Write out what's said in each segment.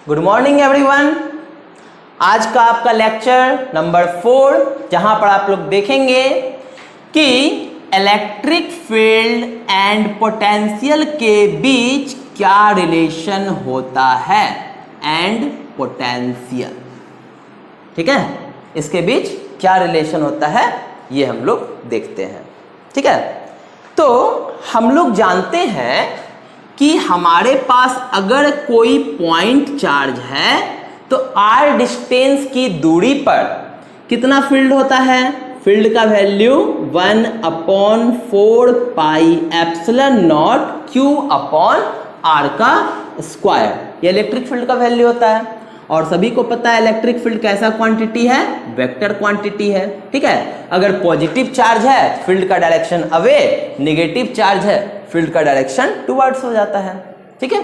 Good morning everyone. आज का आपका लेक्चर नंबर 4, जहां पर आप लोग देखेंगे कि इलेक्ट्रिक फील्ड एंड पोटेंशियल के बीच क्या रिलेशन होता है एंड पोटेंशियल। ठीक है, इसके बीच क्या रिलेशन होता है ये हम लोग देखते हैं। ठीक है, तो हम लोग जानते हैं कि हमारे पास अगर कोई पॉइंट चार्ज है तो r डिस्टेंस की दूरी पर कितना फील्ड होता है। फील्ड का value 1/4 pi epsilon not q upon r का स्क्वायर, ये इलेक्ट्रिक फील्ड का वैल्यू होता है। और सभी को पता है इलेक्ट्रिक फील्ड कैसा क्वांटिटी है, वेक्टर क्वांटिटी है। ठीक है, अगर पॉजिटिव चार्ज है फील्ड का डायरेक्शन अवे, नेगेटिव चार्ज है फील्ड का डायरेक्शन टुवर्ड्स हो जाता है। ठीक है,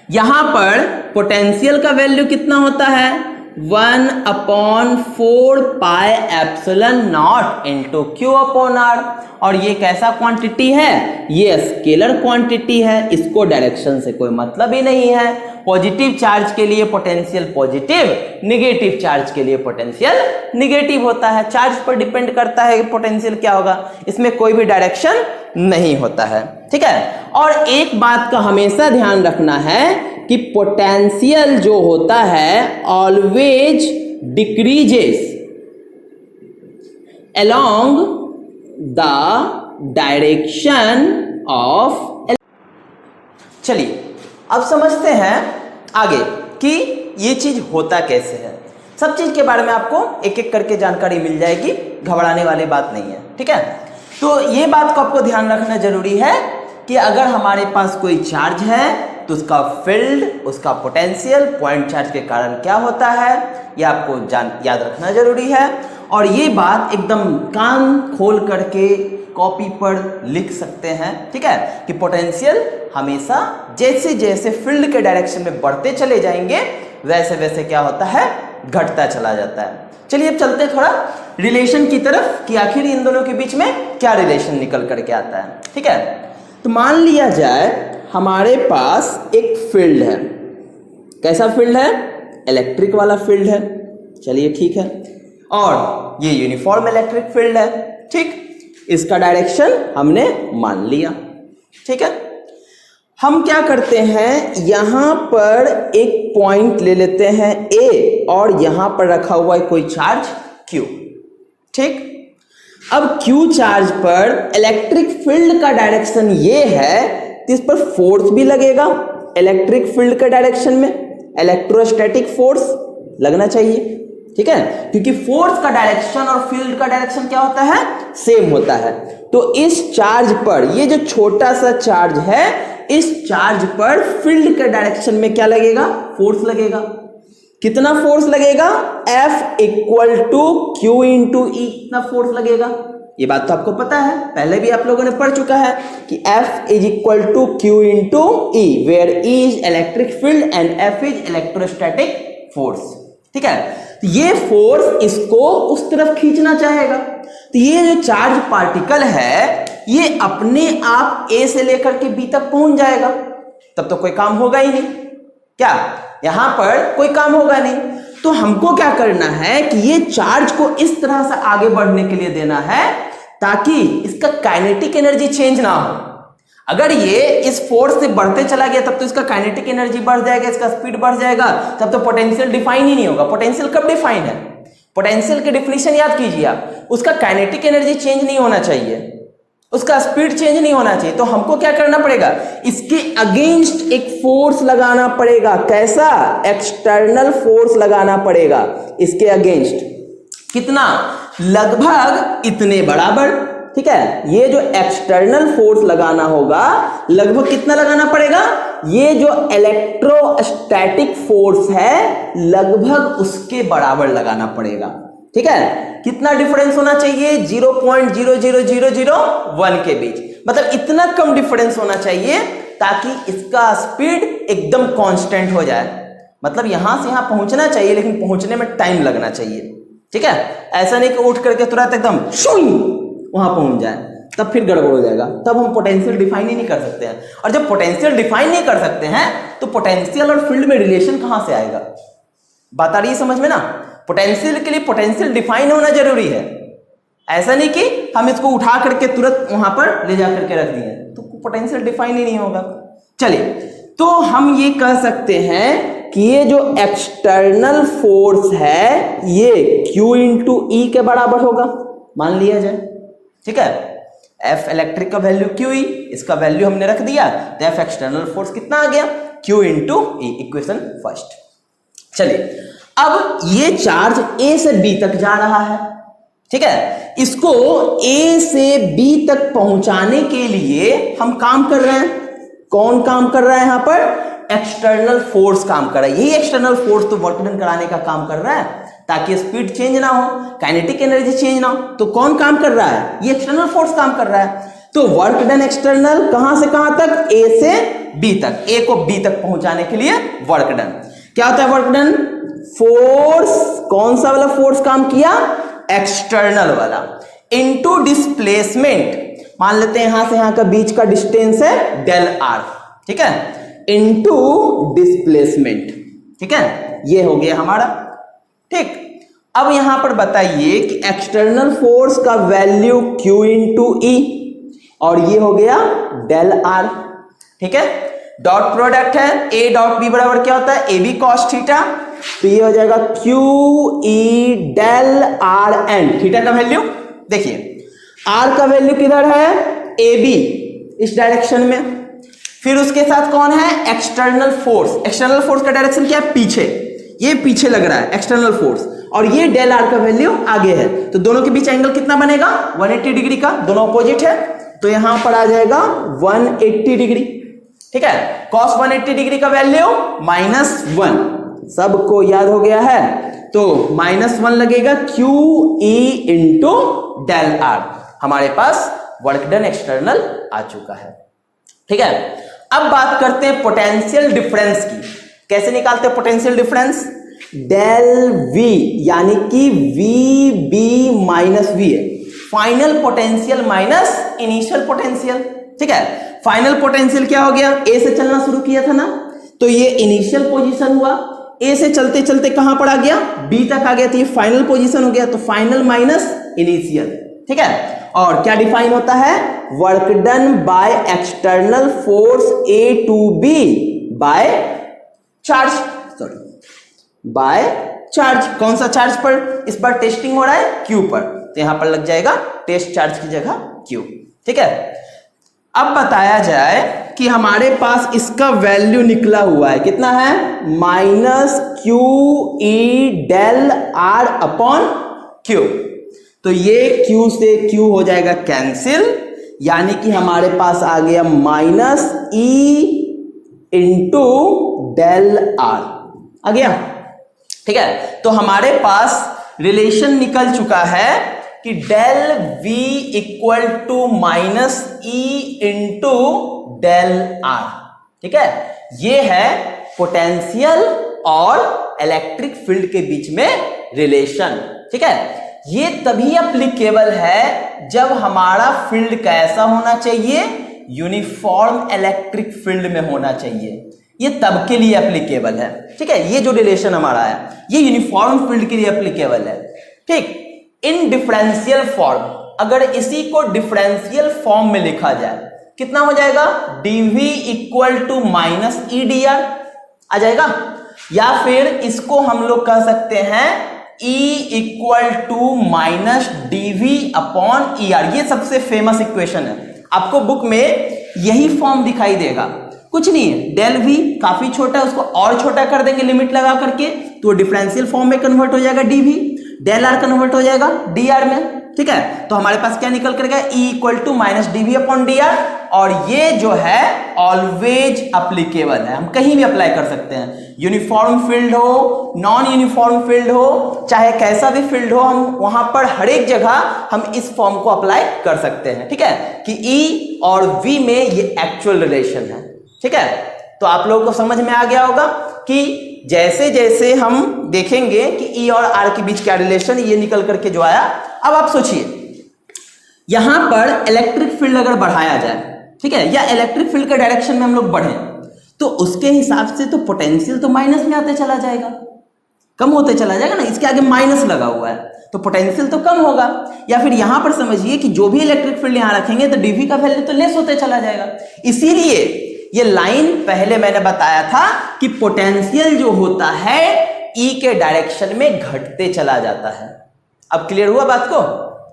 यहां पर पोटेंशियल का वैल्यू कितना होता है 1/4 pi epsilon naught into Q upon R. और ये कैसा क्वांटिटी है, ये स्केलर क्वांटिटी है, इसको डायरेक्शन से कोई मतलब ही नहीं है। पॉजिटिव चार्ज के लिए पोटेंशियल पॉजिटिव, नेगेटिव चार्ज के लिए पोटेंशियल नेगेटिव होता है। चार्ज पर डिपेंड करता है कि पोटेंशियल क्या होगा, इसमें कोई भी डायरेक्शन नहीं होता है। ठीक है, और एक बात का हमेशा ध्यान रखना है कि पोटेंशियल जो होता है always decreases along the direction of. चलिए अब समझते हैं आगे कि ये चीज होता कैसे है। सब चीज के बारे में आपको एक एक करके जानकारी मिल जाएगी, घबराने वाली बात नहीं है। ठीक है, तो ये बात को आपको ध्यान रखना जरूरी है कि अगर हमारे पास कोई चार्ज है तो उसका फील्ड, उसका पोटेंशियल पॉइंट चार्ज के कारण क्या होता है, ये आपको याद रखना जरूरी है। और ये बात एकदम कान खोल करके कॉपी पर लिख सकते हैं। ठीक है, कि पोटेंशियल हमेशा जैसे जैसे फील्ड के डायरेक्शन में बढ़ते चले जाएंगे वैसे वैसे क्या होता है, घटता चला जाता है। चलिए अब चलते हैं थोड़ा रिलेशन की तरफ कि आखिर इन दोनों के बीच में क्या रिलेशन निकल करके आता है। ठीक है, तो मान लिया जाए हमारे पास एक फील्ड है। कैसा फील्ड है, इलेक्ट्रिक वाला फील्ड है। चलिए ठीक है, और ये यूनिफॉर्म इलेक्ट्रिक फील्ड है। ठीक, इसका डायरेक्शन हमने मान लिया। ठीक है, हम क्या करते हैं, यहां पर एक पॉइंट ले लेते हैं A और यहां पर रखा हुआ है कोई चार्ज Q। ठीक, अब Q चार्ज पर इलेक्ट्रिक फील्ड का डायरेक्शन ये है तो इस पर फोर्स भी लगेगा इलेक्ट्रिक फील्ड के डायरेक्शन में, इलेक्ट्रोस्टैटिक फोर्स लगना चाहिए। ठीक है, क्योंकि फोर्स का डायरेक्शन और फील्ड का डायरेक्शन क्या होता है, सेम होता है। तो इस चार्ज पर, ये जो छोटा सा चार्ज है, इस चार्ज पर फील्ड के डायरेक्शन में क्या लगेगा, फोर्स लगेगा। कितना फोर्स लगेगा, F equal to Q into E, इतना फोर्स लगेगा। ये बात तो आपको पता है, पहले भी आप लोगों ने पढ़ चुका है कि F is equal to Q into E, where E is electric field and F is electrostatic force. ठीक है, तो ये फोर्स इसको उस तरफ खींचना चाहेगा। तो ये जो चार्ज पार्टिकल है ये अपने आप A से लेकर के B तक पहुंच जाएगा, तब तो कोई काम होगा ही नहीं। क्या, यहां पर कोई काम होगा नहीं। तो हमको क्या करना है कि ये चार्ज को इस तरह से आगे बढ़ने के लिए देना है ताकि इसका काइनेटिक एनर्जी चेंज ना हो। अगर ये इस फोर्स से बढ़ते चला गया तब तो इसका काइनेटिक एनर्जी बढ़ जाएगा, इसका स्पीड बढ़ जाएगा, तब तो पोटेंशियल डिफाइन ही नहीं होगा। पोटेंशियल कब डिफाइन है, पोटेंशियल की डिफिनीशन याद कीजिए आप, उसका काइनेटिक एनर्जी चेंज नहीं होना चाहिए, उसका स्पीड चेंज नहीं होना चाहिए। तो हमको क्या करना पड़ेगा, इसके अगेंस्ट एक फोर्स लगाना पड़ेगा। कैसा, एक्सटर्नल फोर्स लगाना पड़ेगा इसके अगेंस्ट। कितना, लगभग इतने बराबर। ठीक है, ये जो एक्सटर्नल फोर्स लगाना होगा लगभग कितना लगाना पड़ेगा, ये जो इलेक्ट्रोस्टैटिक फोर्स है लगभग उसके बराबर लगाना पड़ेगा। ठीक है, कितना डिफरेंस होना चाहिए, 0.00001 के बीच, मतलब इतना कम डिफरेंस होना चाहिए ताकि इसका स्पीड एकदम कांस्टेंट हो जाए। मतलब यहां से यहां पहुंचना चाहिए लेकिन पहुंचने में टाइम लगना चाहिए। ठीक है, ऐसा नहीं कि उठ करके तुरंत एकदम शून्य वहां पहुंच जाए, तब फिर गड़बड़ हो जाएगा, तब हम पोटेंशियल डिफाइन ही नहीं कर सकते हैं। और जब पोटेंशियल डिफाइन नहीं कर सकते हैं तो पोटेंशियल और फील्ड में रिलेशन कहां से आएगा? बात आ रही है समझ में ना? पोटेंशियल के लिए पोटेंशियल डिफाइन होना जरूरी है। ऐसा नहीं कि हम इसको उठा करके तुरंत वहां पर ले जा करके रख दिए तो पोटेंशियल डिफाइन ही नहीं होगा। चलिए, तो हम ये कह सकते हैं कि ये जो एक्सटर्नल फोर्स है ये Q इंटू ई के बराबर होगा, मान लिया जाए। ठीक है, F इलेक्ट्रिक का वैल्यू QE, इसका वैल्यू हमने रख दिया, तो F एक्सटर्नल फोर्स कितना आ गया? Q इंटू ई, इक्वेशन फर्स्ट। चलिए, अब ये चार्ज A से B तक जा रहा है। ठीक है, इसको A से B तक पहुंचाने के लिए हम काम कर रहे हैं। कौन काम कर रहा है यहां पर? एक्सटर्नल फोर्स काम कर रहा है। यही एक्सटर्नल फोर्स तो वर्क डन कराने का काम कर रहा है, ताकि स्पीड चेंज ना हो, काइनेटिक एनर्जी चेंज ना हो। तो कौन काम कर रहा है? ये एक्सटर्नल फोर्स काम कर रहा है। तो वर्क डन एक्सटर्नल कहां से कहां तक? A से B तक। A को B तक पहुंचाने के लिए वर्क डन। क्या होता है वर्क डन? फोर्स, कौन सा वाला फोर्स काम किया? एक्सटर्नल वाला, इनटू डिस्प्लेसमेंट। मान लेते हैं यहां से यहां का बीच का डिस्टेंस है डेल आर, ठीक है, इनटू डिस्प्लेसमेंट। ठीक है, ये हो गया हमारा। ठीक, अब यहां पर बताइए कि एक्सटर्नल फोर्स का वैल्यू Q इंटू ई, और ये हो गया डेल आर। ठीक है, डॉट प्रोडक्ट है, A डॉट B बराबर क्या होता है? AB cos theta. तो ये हो जाएगा Q E del R N. Theta का वैल्यू देखिए, R का वैल्यू किधर है? AB, इस डायरेक्शन में। फिर उसके साथ कौन है? External force. एक्सटर्नल फोर्स का डायरेक्शन क्या है? पीछे, ये पीछे लग रहा है एक्सटर्नल फोर्स, और ये डेल आर का वैल्यू आगे है। तो दोनों के बीच एंगल कितना बनेगा? 180 डिग्री का, दोनों अपोजिट है, तो यहां पर आ जाएगा 180 डिग्री। ठीक है, cos 180 डिग्री का वैल्यू -1, सबको याद हो गया है, तो -1 लगेगा Q E into del R. हमारे पास वर्क डन एक्सटर्नल आ चुका है। ठीक है, अब बात करते हैं पोटेंशियल डिफरेंस की। कैसे निकालते हैं पोटेंशियल डिफरेंस? डेल V, यानी कि VB माइनस V है, final potential minus initial potential. ठीक है, फाइनल पोटेंशियल क्या हो गया? A से चलना शुरू किया था ना, तो ये इनिशियल पोजीशन हुआ। A से चलते चलते कहां पर आ गया? B तक आ गया, तो ये फाइनल पोजीशन हो गया, तो फाइनल माइनस इनिशियल। ठीक है, और क्या डिफाइन होता है? Work done by external force A to B by charge, sorry by charge. कौन सा चार्ज पर? इस बार टेस्टिंग हो रहा है Q पर, तो यहां पर लग जाएगा टेस्ट चार्ज की जगह Q। ठीक है, अब बताया जाए कि हमारे पास इसका वैल्यू निकला हुआ है, कितना है? -Q E del R upon Q। तो ये Q से Q हो जाएगा कैंसिल, यानी कि हमारे पास आ गया -E इंटू डेल आर आ गया। ठीक है, तो हमारे पास रिलेशन निकल चुका है कि del V equal to -E into del R. ठीक है, ये है पोटेंशियल और इलेक्ट्रिक फील्ड के बीच में रिलेशन। ठीक है, ये तभी एप्लीकेबल है जब हमारा फील्ड कैसा होना चाहिए? यूनिफॉर्म इलेक्ट्रिक फील्ड में होना चाहिए, ये तब के लिए एप्लीकेबल है। ठीक है, ये जो रिलेशन हमारा है ये यूनिफॉर्म फील्ड के लिए एप्लीकेबल है। ठीक, इन डिफरेंशियल फॉर्म, अगर इसी को डिफरेंशियल फॉर्म में लिखा जाए कितना हो जाएगा? dv equal to -E dr आ जाएगा, या फिर इसको हम लोग कह सकते हैं E equal to -dv upon ER। ये सबसे फेमस इक्वेशन है, आपको बुक में यही फॉर्म दिखाई देगा। कुछ नहीं है, डेल V काफी छोटा है, उसको और छोटा कर देंगे लिमिट लगा करके, तो डिफरेंशियल फॉर्म में कन्वर्ट हो जाएगा dv, डेल आर कन्वर्ट हो जाएगा dr में। ठीक है, तो हमारे पास क्या निकल कर गया? E equal to -dv upon dr, और ये जो है ऑलवेज अप्लीकेबल है, हम कहीं भी अप्लाई कर सकते हैं। यूनिफॉर्म फील्ड हो, नॉन यूनिफॉर्म फील्ड हो, चाहे कैसा भी फील्ड हो, हम वहां पर हर एक जगह हम इस फॉर्म को अप्लाई कर सकते हैं। ठीक है, कि E और V में ये एक्चुअल रिलेशन है। ठीक है, तो आप लोगों को समझ में आ गया होगा कि जैसे जैसे हम देखेंगे कि E और R के बीच क्या रिलेशन, ये निकल करके जो आया। अब आप सोचिए, यहां पर इलेक्ट्रिक फील्ड अगर बढ़ाया जाए, ठीक है, या इलेक्ट्रिक फील्ड के डायरेक्शन में हम लोग बढ़े, तो उसके हिसाब से तो पोटेंशियल तो माइनस में आते चला जाएगा, कम होते चला जाएगा ना, इसके आगे माइनस लगा हुआ है तो पोटेंशियल तो कम होगा। या फिर यहां पर समझिए कि जो भी इलेक्ट्रिक फील्ड यहां रखेंगे तो डीवी का वैल्यू तो लेस होते चला जाएगा। इसीलिए ये लाइन पहले मैंने बताया था कि पोटेंशियल जो होता है ई के डायरेक्शन में घटते चला जाता है। अब क्लियर हुआ बात को?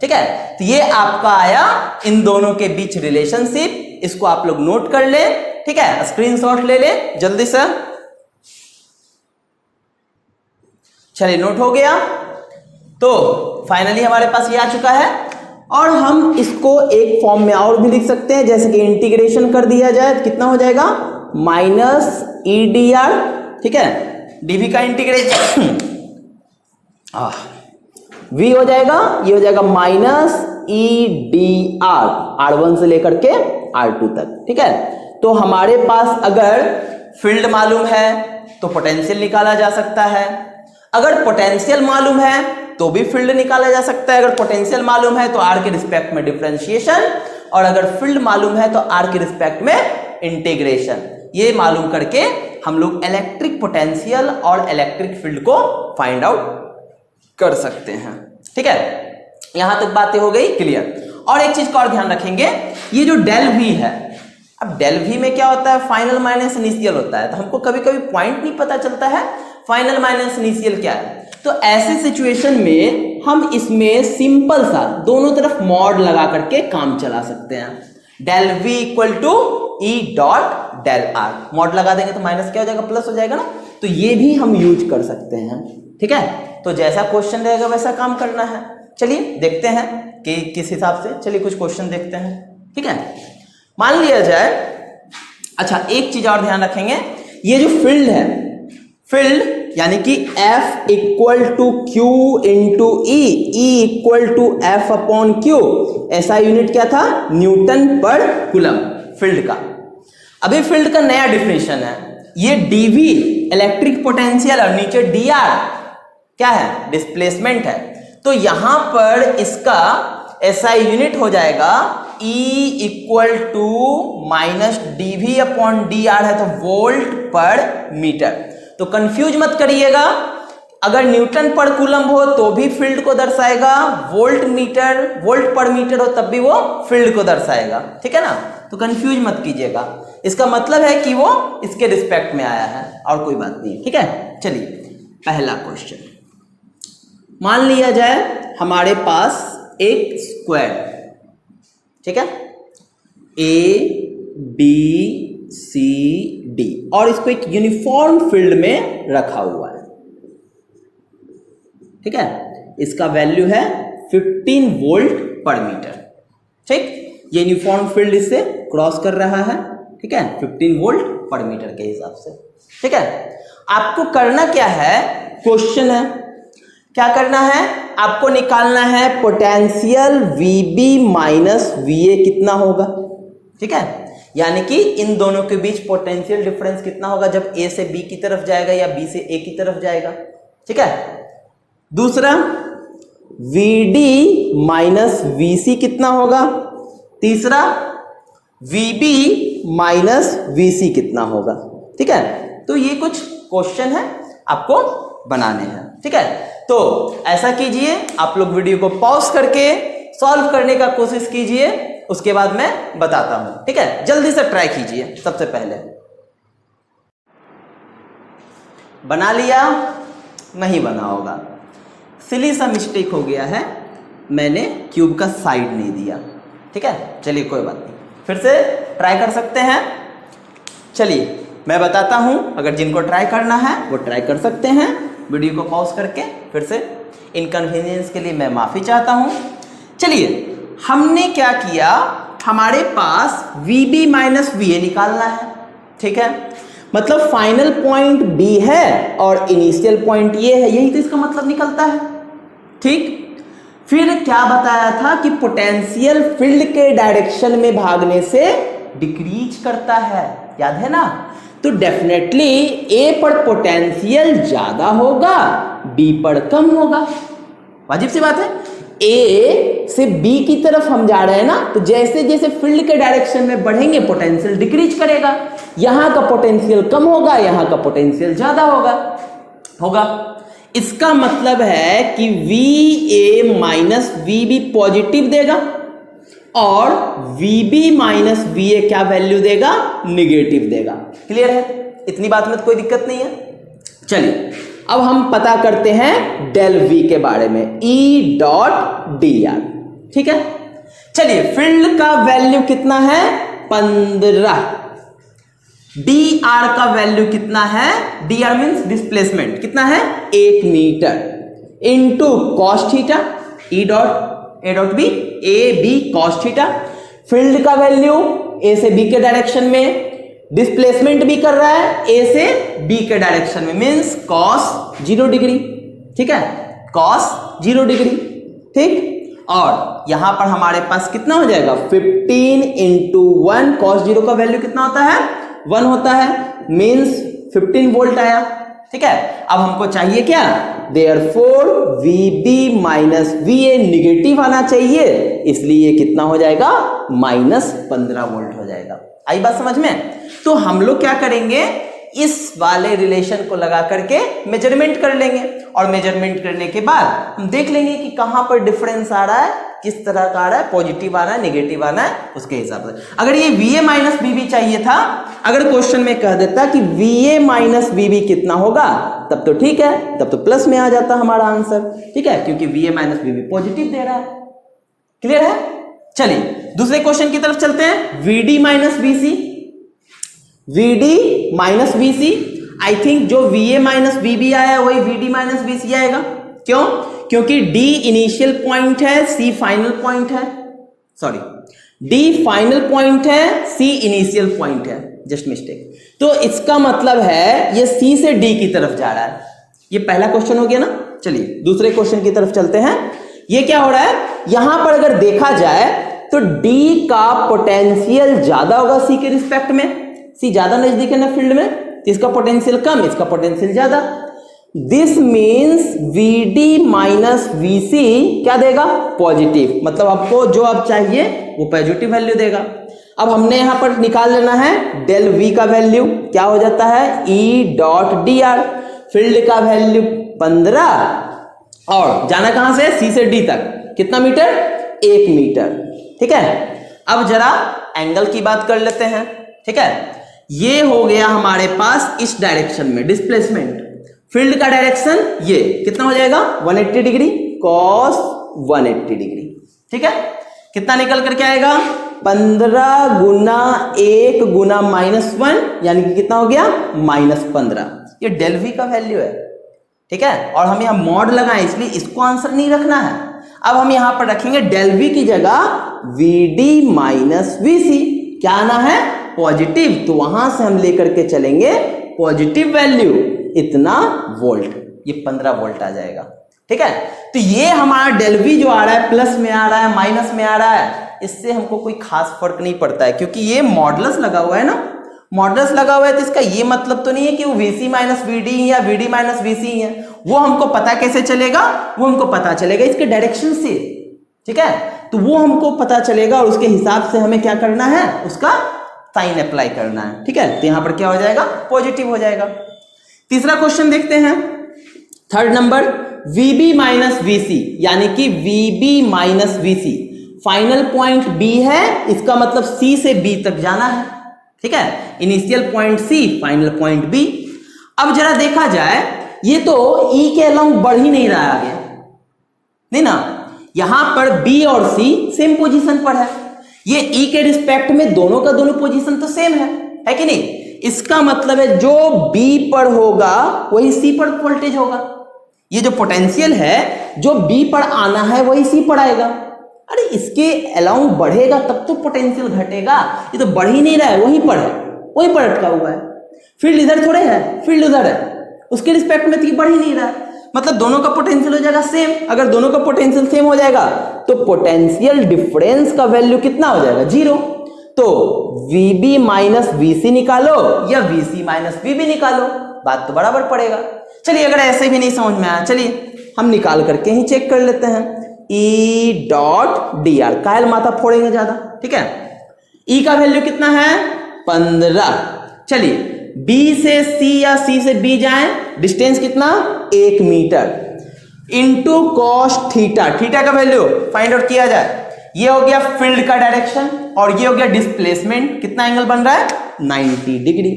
ठीक है, तो ये आपका आया इन दोनों के बीच रिलेशनशिप, इसको आप लोग नोट कर ले, ठीक है, स्क्रीनशॉट ले ले जल्दी से। चलिए नोट हो गया, तो फाइनली हमारे पास ये आ चुका है और हम इसको एक फॉर्म में और भी लिख सकते हैं, जैसे कि इंटीग्रेशन कर दिया जाए तो कितना हो जाएगा माइनस ई डी आर, ठीक है, डीवी का इंटीग्रेशन वी हो जाएगा, ये हो जाएगा minus E D R, R1 से लेकर के R2 तक, ठीक है। तो हमारे पास अगर फील्ड मालूम है तो पोटेंशियल निकाला जा सकता है, अगर पोटेंशियल मालूम है तो भी फील्ड निकाला जा सकता है, अगर पोटेंशियल मालूम है तो R के रिस्पेक्ट में डिफरेंशिएशन, और अगर फील्ड मालूम है तो R के रिस्पेक्ट में इंटीग्रेशन। ये मालूम करके हम लोग इलेक्ट्रिक पोटेंशियल और इलेक्ट्रिक फील्ड को फाइंड आउट कर सकते हैं, ठीक है। यहां तक बातें हो गई क्लियर। और एक चीज का और ध्यान रखेंगे, ये जो डेल वी है, अब डेल वी में क्या होता है, फाइनल माइनस इनिशियल होता है, तो हमको कभी कभी पॉइंट नहीं पता चलता है फाइनल माइनस इनिशियल क्या है, तो ऐसे सिचुएशन में हम इसमें सिंपल सा दोनों तरफ मॉड लगा करके काम चला सकते हैं। Del V equal to E dot del R, mod लगा देंगे तो माइनस क्या हो जाएगा, प्लस हो जाएगा ना, तो ये भी हम यूज कर सकते हैं, ठीक है। तो जैसा क्वेश्चन रहेगा वैसा काम करना है। चलिए देखते हैं कि किस हिसाब से, चलिए कुछ क्वेश्चन देखते हैं, ठीक है। मान लिया जाए, अच्छा एक चीज और ध्यान रखेंगे, ये जो फील्ड है, फील्ड यानी कि F equal to Q into E, E equal to F upon Q, ऐसा यूनिट क्या था, न्यूटन पर कूलम फील्ड का। अभी फील्ड का नया डिफिनेशन है, ये डीवी इलेक्ट्रिक पोटेंशियल और नीचे डी आर क्या है, डिस्प्लेसमेंट है, तो यहां पर इसका ऐसा यूनिट हो जाएगा E equal to minus d V upon D R है, तो वोल्ट पर मीटर। तो कंफ्यूज मत करिएगा, अगर न्यूटन पर कूलम हो तो भी फील्ड को दर्शाएगा, वोल्ट पर मीटर हो तब भी वो फील्ड को दर्शाएगा, ठीक है ना, तो कंफ्यूज मत कीजिएगा, इसका मतलब है कि वो इसके रिस्पेक्ट में आया है और कोई बात नहीं, ठीक है। चलिए पहला क्वेश्चन, मान लिया जाए हमारे पास एक स्क्वायर, ठीक है, ए बी सी डी, और इसको एक यूनिफॉर्म फील्ड में रखा हुआ है, ठीक है, इसका वैल्यू है 15 वोल्ट पर मीटर, ठीक, ये यूनिफॉर्म फील्ड इससे क्रॉस कर रहा है, ठीक है, 15 वोल्ट पर मीटर के हिसाब से, ठीक है। आपको करना क्या है, क्वेश्चन है, क्या करना है, आपको निकालना है पोटेंशियल VB माइनस VA कितना होगा, ठीक है, यानी कि इन दोनों के बीच पोटेंशियल डिफरेंस कितना होगा जब A से B की तरफ जाएगा या B से A की तरफ जाएगा, ठीक है। दूसरा VD माइनस VC कितना होगा, तीसरा VB माइनस VC कितना होगा, ठीक है। तो ये कुछ क्वेश्चन है आपको बनाने हैं, ठीक है। तो ऐसा कीजिए, आप लोग वीडियो को पॉज करके सॉल्व करने का कोशिश कीजिए, उसके बाद मैं बताता हूं, ठीक है, जल्दी से ट्राई कीजिए। सबसे पहले बना लिया, नहीं बना होगा, सिली सा मिस्टेक हो गया है, मैंने क्यूब का साइड नहीं दिया, ठीक है, चलिए कोई बात नहीं, फिर से ट्राई कर सकते हैं। चलिए मैं बताता हूं, अगर जिनको ट्राई करना है वो ट्राई कर सकते हैं, वीडियो को पॉज करके। फिर से इनकन्वीनियंस के लिए मैं माफ़ी चाहता हूं। चलिए हमने क्या किया, हमारे पास VB माइनस VA निकालना है, ठीक है, मतलब फाइनल पॉइंट B है और इनिशियल पॉइंट ये है, यही तो इसका मतलब निकलता है, ठीक। फिर क्या बताया था कि पोटेंशियल फील्ड के डायरेक्शन में भागने से डिक्रीज करता है, याद है ना, तो डेफिनेटली A पर पोटेंशियल ज्यादा होगा, B पर कम होगा, वाजिब सी बात है। ए से बी की तरफ हम जा रहे हैं ना, तो जैसे जैसे फील्ड के डायरेक्शन में बढ़ेंगे पोटेंशियल डिक्रीज करेगा, यहां का पोटेंशियल कम होगा, यहां का पोटेंशियल ज्यादा होगा। इसका मतलब है कि VA माइनस VB पॉजिटिव देगा और VB माइनस VA क्या वैल्यू देगा, निगेटिव देगा। क्लियर है, इतनी बात में तो कोई दिक्कत नहीं है। चलिए अब हम पता करते हैं डेल V के बारे में, E डॉट dr। ठीक है, चलिए फील्ड का वैल्यू कितना है, 15। dr का वैल्यू कितना है, dr मीन्स डिस्प्लेसमेंट कितना है, 1 metre into cos theta, E dot B, A B cos theta. Field का वैल्यू ए से बी के डायरेक्शन में, डिस्प्लेसमेंट भी कर रहा है ए से बी के डायरेक्शन में, मीन्स कॉस 0 डिग्री। ठीक है, कॉस 0 डिग्री। ठीक, और यहां पर हमारे पास कितना हो जाएगा, 15 इंटू 1, कॉस 0 का वैल्यू कितना होता है, 1 होता है, मीन्स 15 वोल्ट आया। ठीक है, अब हमको चाहिए क्या, therefore VB minus VA negative आना चाहिए, इसलिए कितना हो जाएगा, -15 वोल्ट हो जाएगा। आई बात समझ में। तो हम लोग क्या करेंगे, इस वाले रिलेशन को लगा करके मेजरमेंट कर लेंगे, और मेजरमेंट करने के बाद हम देख लेंगे कि कहां पर डिफरेंस आ रहा है, किस तरह का आ रहा है, पॉजिटिव आ रहा है, नेगेटिव आना है, उसके हिसाब से। अगर ये VA माइनस VB चाहिए था, अगर क्वेश्चन में कह देता कि VA माइनस VB कितना होगा, तब तो ठीक है, तब तो प्लस में आ जाता हमारा आंसर। ठीक है, क्योंकि VA माइनस VB पॉजिटिव दे रहा है। क्लियर है, चलिए दूसरे क्वेश्चन की तरफ चलते हैं। VD minus VC, VD minus VC, I think जो VA माइनस VB आया वही VD माइनस VC आएगा। क्यों, क्योंकि D इनिशियल पॉइंट है, C फाइनल पॉइंट है, सॉरी D फाइनल पॉइंट है, C इनिशियल पॉइंट है, जस्ट मिस्टेक। तो इसका मतलब है ये C से D की तरफ जा रहा है। ये पहला क्वेश्चन हो गया ना। चलिए दूसरे क्वेश्चन की तरफ चलते हैं। ये क्या हो रहा है, यहां पर अगर देखा जाए तो D का पोटेंशियल ज्यादा होगा C के रिस्पेक्ट में, C ज्यादा नजदीक है ना फील्ड में, तो इसका पोटेंशियल कम, इसका पोटेंशियल ज्यादा। This means VD minus VC क्या देगा, पॉजिटिव, मतलब आपको जो आप चाहिए वो पॉजिटिव वैल्यू देगा। अब हमने यहां पर निकाल लेना है डेल V का वैल्यू, क्या हो जाता है, E डॉट dr। फील्ड का वैल्यू 15 और जाना कहां से, C से D तक, कितना मीटर, 1 मीटर। ठीक है, अब जरा एंगल की बात कर लेते हैं। ठीक है, ये हो गया हमारे पास इस डायरेक्शन में डिस्प्लेसमेंट, फील्ड का डायरेक्शन ये कितना हो जाएगा, 180 डिग्री कॉस 180 डिग्री। ठीक है, कितना निकल करके आएगा, 15 गुना 1 गुना -1, यानी कि कितना हो गया, -15। ये डेल V का वैल्यू है। ठीक है, और हम यहां मॉड लगाएं इसलिए इसको आंसर नहीं रखना है। अब हम यहां पर रखेंगे डेल V की जगह VD माइनस VC, क्या आना है, पॉजिटिव, तो वहां से हम लेकर के चलेंगे पॉजिटिव वैल्यू इतना वोल्ट, ये 15 वोल्ट आ जाएगा। ठीक है, तो ये हमारा डेल V जो आ रहा है, प्लस में आ रहा है, माइनस में आ रहा है, इससे हमको कोई खास फर्क नहीं पड़ता है, क्योंकि ये मॉडुलस लगा हुआ है ना, मॉडुलस लगा हुआ है, तो इसका ये मतलब तो नहीं है कि वो VC माइनस VD या VD माइनस VC है। वो हमको पता कैसे चलेगा, वो हमको पता चलेगा इसके डायरेक्शन से। ठीक है, तो वो हमको पता चलेगा और उसके हिसाब से हमें क्या करना है, उसका साइन अप्लाई करना है। ठीक है, तो यहां पर क्या हो जाएगा, पॉजिटिव हो जाएगा। तीसरा क्वेश्चन देखते हैं, third number, VB minus VC, यानी कि VB minus VC, final point B है, इसका मतलब C से B तक जाना है। ठीक है, initial point C, final point B। अब जरा देखा जाए, ये तो E के अलाउंग बढ़ ही नहीं रहा है आगे, नहीं ना, यहां पर B और C सेम पोजीशन पर है, ये E के रिस्पेक्ट में दोनों का दोनों पोजीशन तो सेम है कि नहीं। इसका मतलब है जो B पर होगा वही C पर वोल्टेज होगा, ये जो पोटेंशियल है जो B पर आना है वही C पर आएगा। अरे इसके अलाउंग बढ़ेगा तब तो पोटेंशियल घटेगा, ये तो बढ़ ही नहीं रहा है, वहीं पर है, वहीं पर अटका हुआ है। फील्ड इधर थोड़े है, फील्ड उधर है, उसके रिस्पेक्ट में तो ये बढ़ ही नहीं रहा है, मतलब दोनों का पोटेंशियल हो जाएगा सेम। अगर दोनों का पोटेंशियल सेम हो जाएगा तो पोटेंशियल डिफरेंस का वैल्यू कितना हो जाएगा, 0। तो VB माइनस VC निकालो या VC माइनस VB निकालो, बात तो बराबर पड़ेगा। चलिए अगर ऐसे भी नहीं समझ में आया, चलिए हम निकाल करके ही चेक कर लेते हैं। ई डॉट डी आर, कायल माथा फोड़ेंगे ज्यादा, ठीक है। ई का वैल्यू कितना है 15। चलिए बी से सी या सी से बी जाएं, डिस्टेंस कितना 1 metre into cos theta, theta का वैल्यू फाइंड आउट किया जाए। ये हो गया फील्ड का डायरेक्शन और ये हो गया डिस्प्लेसमेंट, कितना एंगल बन रहा है 90 डिग्री।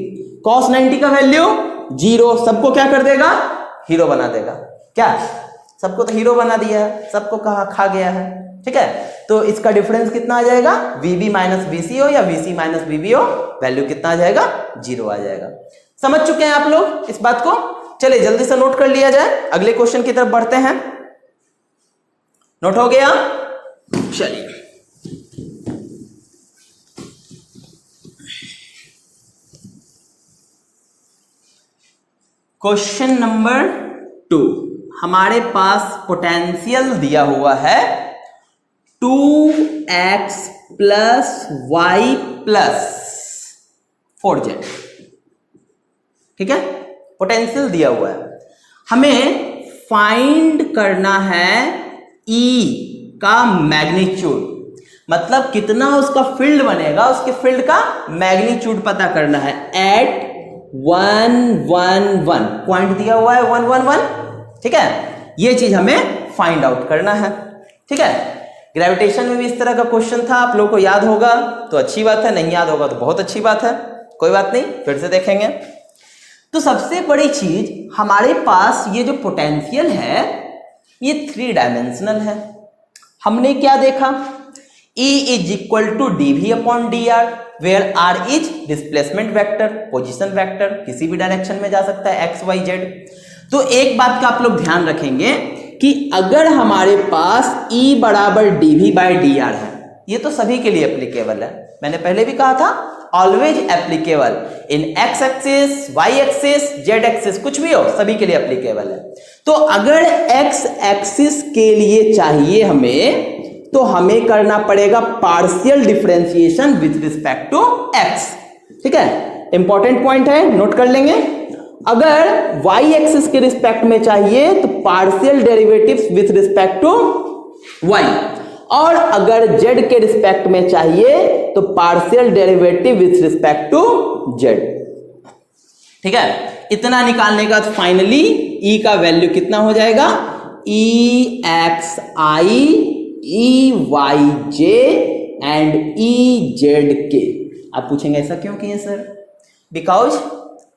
कॉस 90 का वैल्यू 0, सबको क्या कर देगा हीरो बना देगा, क्या सबको तो हीरो बना दिया है, सबको कहा खा गया है, ठीक है। तो इसका डिफरेंस कितना आ जाएगा VB माइनस VC हो या VC माइनस VB हो, वैल्यू कितना आ जाएगा 0 आ जाएगा। समझ चुके हैं आप लोग इस बात को। चलिए जल्दी से नोट कर लिया जाए, अगले क्वेश्चन की तरफ बढ़ते हैं। नोट हो गया, चलिए क्वेश्चन नंबर 2। हमारे पास पोटेंशियल दिया हुआ है 2x plus Y plus 4z, ठीक है। पोटेंशियल दिया हुआ है, हमें फाइंड करना है E का मैग्नीट्यूड, मतलब कितना उसका फील्ड बनेगा, उसके फील्ड का मैग्नीट्यूड पता करना है। एट 111 पॉइंट दिया हुआ है 111, ठीक है। ये चीज हमें फाइंड आउट करना है, ठीक है। ग्रेविटेशन में भी इस तरह का क्वेश्चन था, आप लोगों को याद होगा तो अच्छी बात है, नहीं याद होगा तो बहुत अच्छी बात है, कोई बात नहीं फिर से देखेंगे। तो सबसे बड़ी चीज हमारे पास ये जो पोटेंशियल है ये 3 डायमेंशनल है। हमने क्या देखा, E is equal to dv upon dr, where r is displacement vector, position vector, किसी भी डायरेक्शन में जा सकता है x y z। तो एक बात का आप लोग ध्यान रखेंगे कि अगर हमारे पास E बराबर dv बाई dr है, ये तो सभी के लिए एप्लीकेबल है, मैंने पहले भी कहा था always applicable in x axis, y axis, z axis, कुछ भी हो सभी के लिए एप्लीकेबल है। तो अगर x एक्सिस के लिए चाहिए हमें, तो हमें करना पड़ेगा partial differentiation with respect to x, ठीक है। इंपॉर्टेंट पॉइंट है, नोट कर लेंगे। अगर y एक्सिस के रिस्पेक्ट में चाहिए तो partial derivatives with respect to y, और अगर z के रिस्पेक्ट में चाहिए तो partial derivative with respect to z, ठीक है। इतना निकालने का बाद फाइनली E का वैल्यू कितना हो जाएगा, EXI, EYJ एंड EZK। आप पूछेंगे ऐसा क्यों किए सर, बिकॉज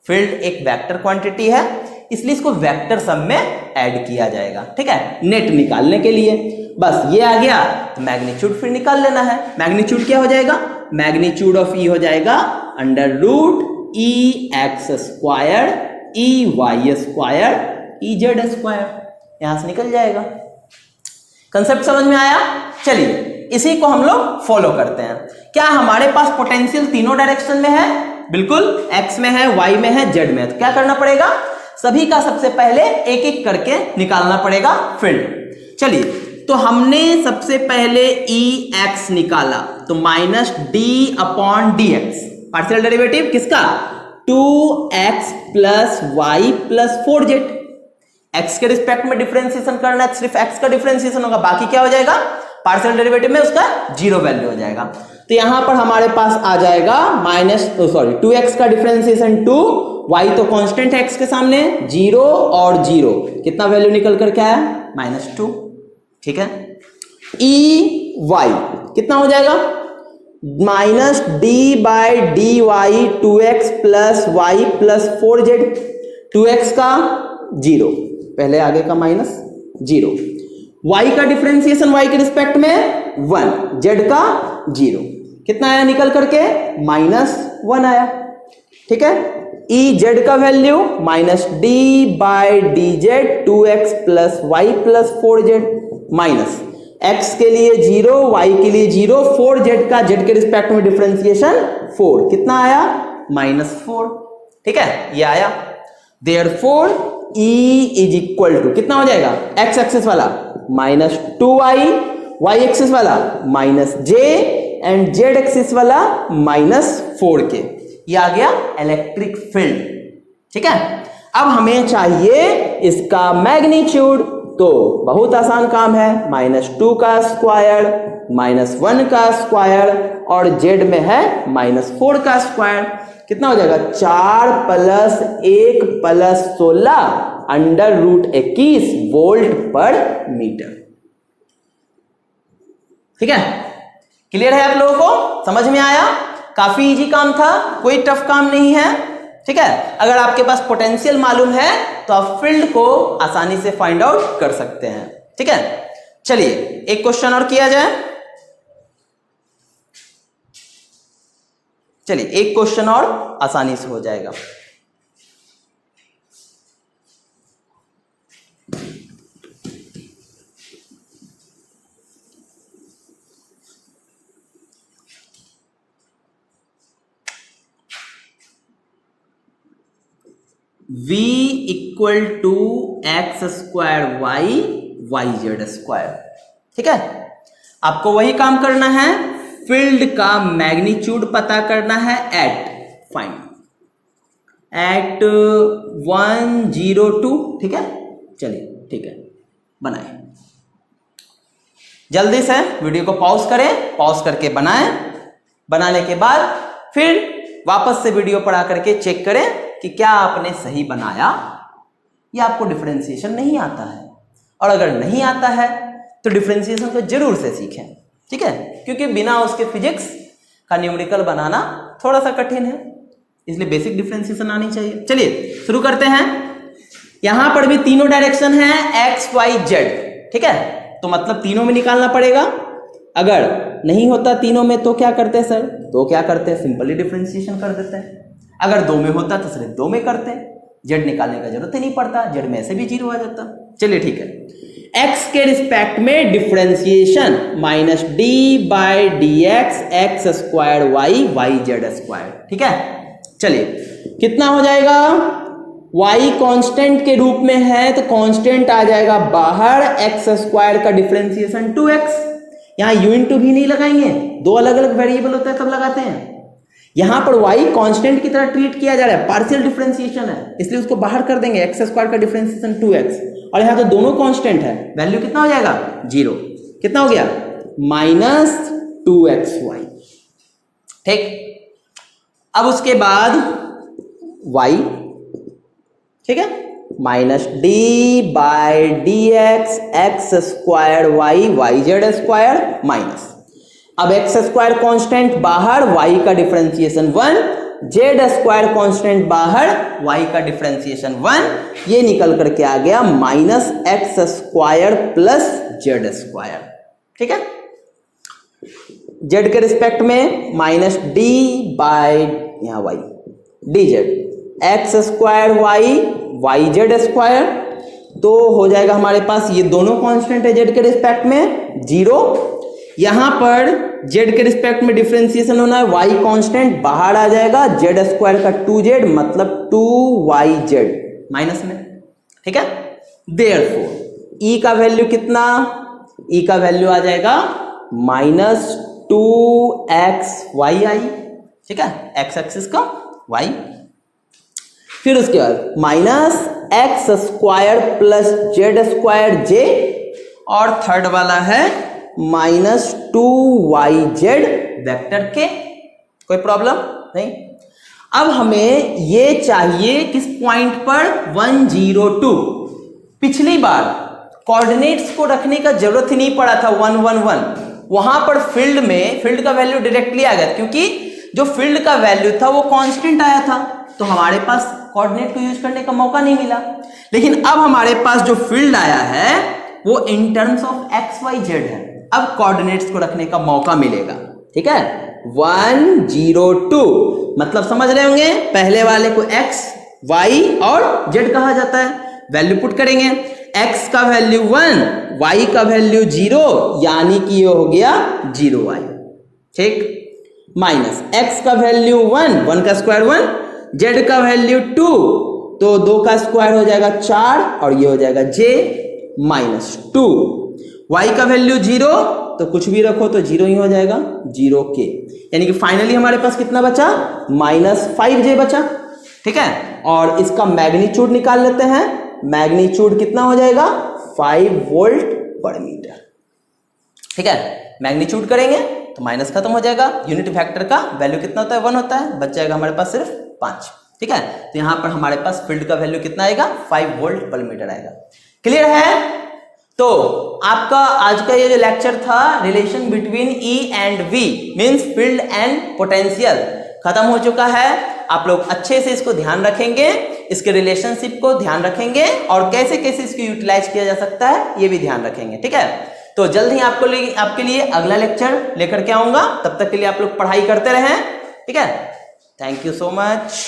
फील्ड एक वेक्टर क्वांटिटी है, इसलिए इसको वेक्टर सम में ऐड किया जाएगा, ठीक है, नेट निकालने के लिए। बस ये आ गया तो मैग्नीट्यूड फिर निकाल लेना है। मैग्नीट्यूड क्या हो जाएगा, मैग्नीट्यूड ऑफ E हो जाएगा under root EX square EY square EZ square, यहां से निकल जाएगा। कंसेप्ट समझ में आया। चलिए इसी को हम लोग फॉलो करते हैं। क्या हमारे पास पोटेंशियल तीनों डायरेक्शन में है, बिल्कुल, x में है, y में है, z में है। तो क्या करना पड़ेगा, सभी का सबसे पहले एक एक करके निकालना पड़ेगा फील्ड। चलिए तो हमने सबसे पहले EX निकाला, तो minus d upon dx, partial derivative किसका 2x plus Y plus 4z। x के रिस्पेक्ट में डिफरेंशिएशन करना है, सिर्फ x का डिफरेंशिएशन होगा, बाकी क्या हो जाएगा पार्शियल डेरिवेटिव में उसका 0 वैल्यू हो जाएगा। तो यहां पर हमारे पास आ जाएगा सॉरी 2x का डिफरेंशिएशन 2, y तो कांस्टेंट है x के सामने 0 और 0, कितना वैल्यू निकल करके आया -2, ठीक है। EY कितना हो जाएगा minus D by D Y 2x plus Y plus 4z, 2x का 0, पहले आगे का माइनस 0, y का डिफरेंशिएशन y के रिस्पेक्ट में 1, z का 0, कितना आया निकल करके -1 आया, ठीक है। EZ का value minus D by D Z 2x plus Y plus 4z, minus x के लिए 0, y के लिए 0, 4z का z के रिस्पेक्ट में डिफरेंशिएशन 4, कितना आया -4, ठीक है, ये आया। Therefore E is equal to कितना हो जाएगा x एक्सिस वाला -2y, y एक्सिस वाला -j एंड z एक्सिस वाला -4k, ये आ गया इलेक्ट्रिक फील्ड, ठीक है। अब हमें चाहिए इसका मैग्नीट्यूड, तो बहुत आसान काम है, -2 का स्क्वायर, -1 का स्क्वायर और z में है -4 का स्क्वायर। कितना हो जाएगा? 4 + 1 + 16 √21 वोल्ट पर मीटर। ठीक है, क्लियर है आप लोगों को? समझ में आया? काफी इजी काम था, कोई टफ काम नहीं है। ठीक है, अगर आपके पास पोटेंशियल मालूम है तो आप फील्ड को आसानी से फाइंड आउट कर सकते हैं। ठीक है, चलिए एक क्वेश्चन और किया जाए। चलिए एक क्वेश्चन और आसानी से हो जाएगा। v = x² y z²। ठीक है, आपको वही काम करना है, फील्ड का मैग्नीट्यूड पता करना है एट 102। ठीक है, चलिए ठीक है, बनाएं। जल्दी से वीडियो को पॉज करें, पॉज करके बनाएं। बनाने के बाद फिर वापस से वीडियो पढ़ा करके चेक करें कि क्या आपने सही बनाया या आपको डिफरेंशिएशन नहीं आता है। और अगर नहीं आता है तो डिफरेंशिएशन को जरूर से सीखें। ठीक है, क्योंकि बिना उसके फिजिक्स का न्यूमेरिकल बनाना थोड़ा सा कठिन है, इसलिए बेसिक डिफरेंशिएशन आनी चाहिए। चलिए शुरू करते हैं। यहां पर भी तीनों डायरेक्शन है x y z। ठीक है, तो मतलब तीनों में निकालना पड़ेगा। अगर नहीं होता तीनों में तो क्या करते हैं सर? तो क्या करते हैं, सिंपली डिफरेंशिएशन कर देते हैं। अगर दो में होता तो सिर्फ 2 में करते हैं, z निकालने का जरूरत ही नहीं पड़ता, z में ऐसे भी 0 आ जाता। चलिए ठीक है, x के रिस्पेक्ट में differentiation -d/dx x² y z²। ठीक है, चलिए कितना हो जाएगा? y कांस्टेंट के रूप में है तो कांस्टेंट आ जाएगा बाहर, x² का डिफरेंशिएशन 2x। यहां u × v नहीं लगाएंगे, दो अलग अलग वेरिएबल होता है तब लगाते हैं। यहां पर y कांस्टेंट की तरह ट्रीट किया जा रहा है, पार्शियल डिफरेंशिएशन है, इसलिए उसको बाहर कर देंगे, x² का डिफरेंशिएशन 2x। और यहां तो दोनों कांस्टेंट है, वैल्यू कितना हो जाएगा? 0। कितना हो गया? -2xy। ठीक, अब उसके बाद y, ठीक है, -d/dx x² y z² minus, अब x² कांस्टेंट बाहर, y का डिफरेंशिएशन 1, z² कांस्टेंट बाहर, y का डिफरेंशिएशन 1, ये निकल करके आ गया -x² + z²। ठीक है, z के रिस्पेक्ट में -d/y dz x² y z²। तो हो जाएगा हमारे पास, ये दोनों कांस्टेंट है z के रिस्पेक्ट में 0। यहां पर z के रिस्पेक्ट में डिफरेंशिएशन होना है, y कांस्टेंट बाहर आ जाएगा, z² का 2z मतलब 2yz माइनस में। ठीक है, देयरफॉर e का वैल्यू कितना? e का वैल्यू आ जाएगा -2xyi। ठीक है, x एक्सिस का y। फिर उसके बाद -x² + z²j और थर्ड वाला है -2yz वेक्टर के। कोई प्रॉब्लम नहीं। अब हमें ये चाहिए किस पॉइंट पर? 102। पिछली बार कोऑर्डिनेट्स को रखने का जरूरत ही नहीं पड़ा था, 111। वहां पर फील्ड में फील्ड का वैल्यू डायरेक्टली आ गया, क्योंकि जो फील्ड का वैल्यू था वो कांस्टेंट आया था, तो हमारे पास कोऑर्डिनेट को यूज करने का मौका नहीं मिला। लेकिन अब हमारे पास जो फील्ड आया है वो in terms of X Y Z है, अब कोऑर्डिनेट्स को रखने का मौका मिलेगा। ठीक है, 102 मतलब समझ रहे होंगे, पहले वाले को x y और z कहा जाता है। वैल्यू पुट करेंगे, x का वैल्यू 1, y का वैल्यू 0, यानी कि ये हो गया 0y। ठीक, माइनस x का वैल्यू 1, 1 का स्क्वायर 1, z का वैल्यू 2, तो 2 का स्क्वायर हो जाएगा 4 और ये हो जाएगा j माइनस 2। y का वैल्यू 0, तो कुछ भी रखो तो 0 ही हो जाएगा, 0k, यानी कि फाइनली हमारे पास कितना बचा? -5j बचा। ठीक है, और इसका मैग्नीट्यूड निकाल लेते हैं। मैग्नीट्यूड कितना हो जाएगा? 5 वोल्ट पर मीटर। ठीक है, मैग्नीट्यूड करेंगे तो माइनस खत्म हो जाएगा, यूनिट वेक्टर का वैल्यू कितना होता है 1 होता है, बच जाएगा हमारे पास सिर्फ 5। ठीक है, तो यहां पर हमारे पास फील्ड का वैल्यू कितना आएगा 5 वोल्ट पर मीटर आएगा। क्लियर है? तो आपका आज का ये जो लेक्चर था relation between E and V means field and potential खत्म हो चुका है। आप लोग अच्छे से इसको ध्यान रखेंगे, इसके रिलेशनशिप को ध्यान रखेंगे और कैसे कैसे इसको यूटिलाइज किया जा सकता है ये भी ध्यान रखेंगे। ठीक है, तो जल्द ही आपके लिए अगला लेक्चर लेकर के आऊंगा, तब तक के लिए आप लोग पढ़ाई करते रहें। ठीक है, थैंक यू सो मच।